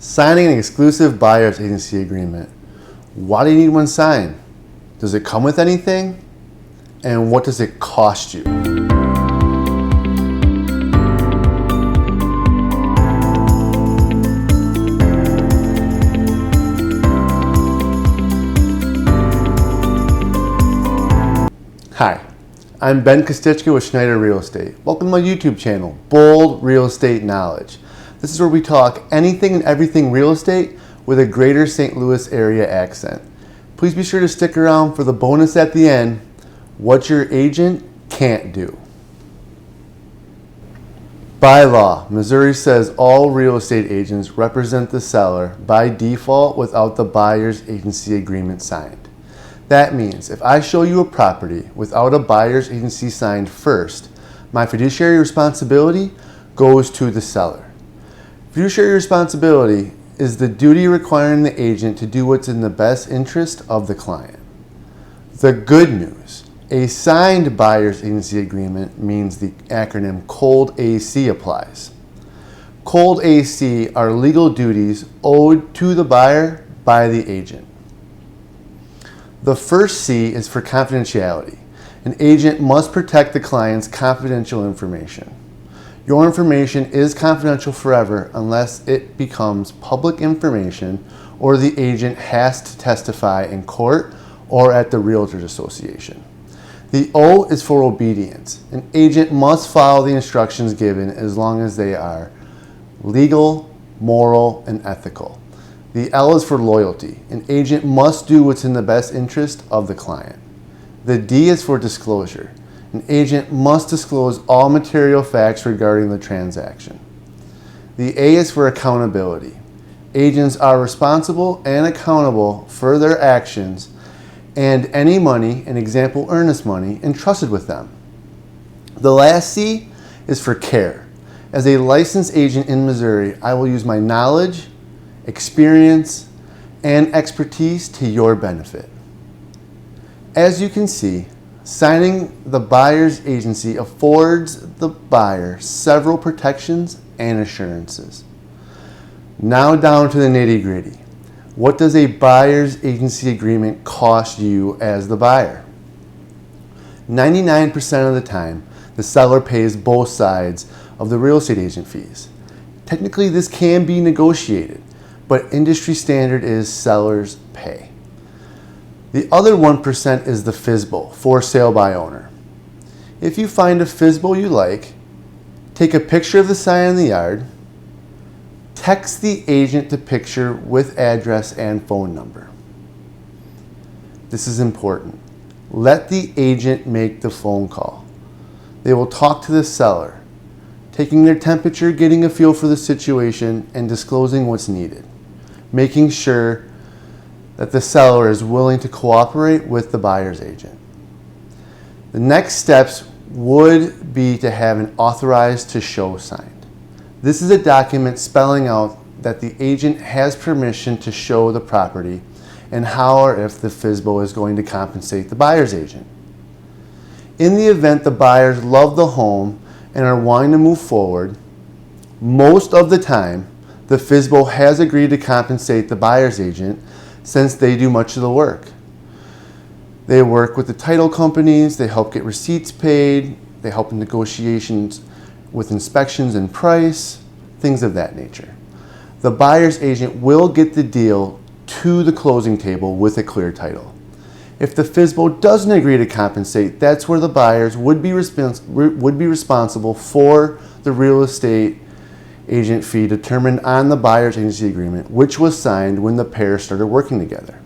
Signing an exclusive buyer's agency agreement. Why do you need one signed? Does it come with anything? And what does it cost you? Hi, I'm Ben Kostichka with Schneider Real Estate. Welcome to my YouTube channel, Bold Real Estate Knowledge. This is where we talk anything and everything real estate with a greater St. Louis area accent. Please be sure to stick around for the bonus at the end, what your agent can't do. By law, Missouri says all real estate agents represent the seller by default without the buyer's agency agreement signed. That means if I show you a property without a buyer's agency signed first, my fiduciary responsibility goes to the seller. Fiduciary responsibility is the duty requiring the agent to do what's in the best interest of the client. The good news, a signed buyer's agency agreement means the acronym COLD AC applies. COLD AC are legal duties owed to the buyer by the agent. The first C is for confidentiality. An agent must protect the client's confidential information. Your information is confidential forever unless it becomes public information or the agent has to testify in court or at the Realtors Association. The O is for obedience. An agent must follow the instructions given as long as they are legal, moral, and ethical. The L is for loyalty. An agent must do what's in the best interest of the client. The D is for disclosure. An agent must disclose all material facts regarding the transaction. The A is for accountability. Agents are responsible and accountable for their actions and any money, an example earnest money, entrusted with them. The last C is for care. As a licensed agent in Missouri, I will use my knowledge, experience, and expertise to your benefit. As you can see, signing the buyer's agency affords the buyer several protections and assurances. Now down to the nitty-gritty. What does a buyer's agency agreement cost you as the buyer? 99% of the time, the seller pays both sides of the real estate agent fees. Technically, this can be negotiated, but industry standard is sellers pay. The other 1% is the FSBO, for sale by owner. If you find a FSBO you like, take a picture of the sign in the yard, text the agent the picture with address and phone number. This is important. Let the agent make the phone call. They will talk to the seller, taking their temperature, getting a feel for the situation, and disclosing what's needed, making sure that the seller is willing to cooperate with the buyer's agent. The next steps would be to have an authorized to show signed. This is a document spelling out that the agent has permission to show the property and how or if the FSBO is going to compensate the buyer's agent. In the event the buyers love the home and are wanting to move forward, most of the time, the FSBO has agreed to compensate the buyer's agent since they do much of the work. They work with the title companies, they help get receipts paid, they help in negotiations with inspections and price, things of that nature. The buyer's agent will get the deal to the closing table with a clear title. If the FSBO doesn't agree to compensate, that's where the buyers would be responsible for the real estate agent fee determined on the buyer's agency agreement, which was signed when the pair started working together.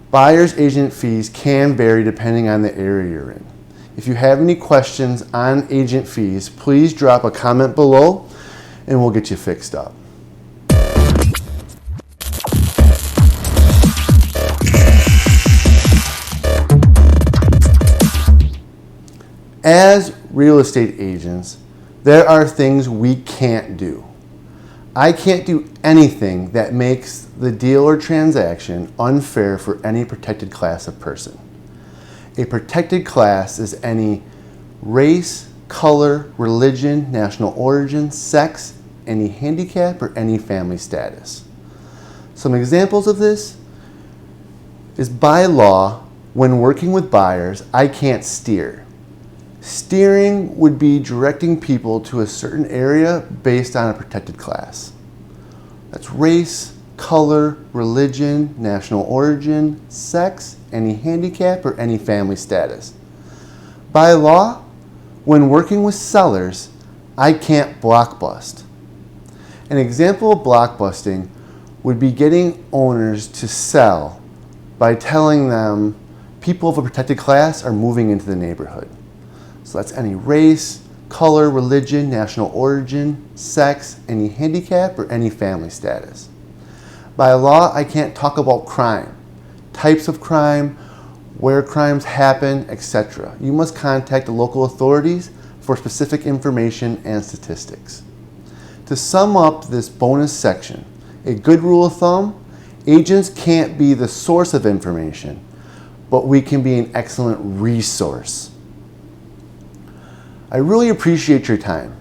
Buyer's agent fees can vary depending on the area you're in. If you have any questions on agent fees, please drop a comment below and we'll get you fixed up. As real estate agents, there are things we can't do. I can't do anything that makes the deal or transaction unfair for any protected class of person. A protected class is any race, color, religion, national origin, sex, any handicap, or any family status. Some examples of this is by law, when working with buyers, I can't steer. Steering would be directing people to a certain area based on a protected class. That's race, color, religion, national origin, sex, any handicap, or any family status. By law, when working with sellers, I can't blockbust. An example of blockbusting would be getting owners to sell by telling them people of a protected class are moving into the neighborhood. So that's any race, color, religion, national origin, sex, any handicap, or any family status. By law, I can't talk about crime, types of crime, where crimes happen, etc. You must contact the local authorities for specific information and statistics. To sum up this bonus section, a good rule of thumb, agents can't be the source of information, but we can be an excellent resource. I really appreciate your time.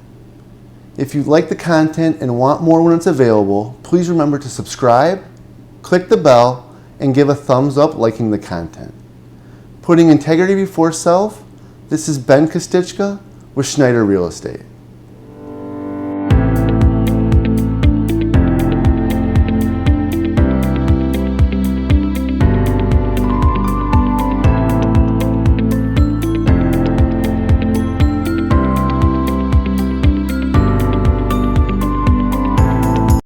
If you like the content and want more when it's available, please remember to subscribe, click the bell, and give a thumbs up liking the content. Putting integrity before self, this is Ben Kostichka with SCHNEIDER Real Estate.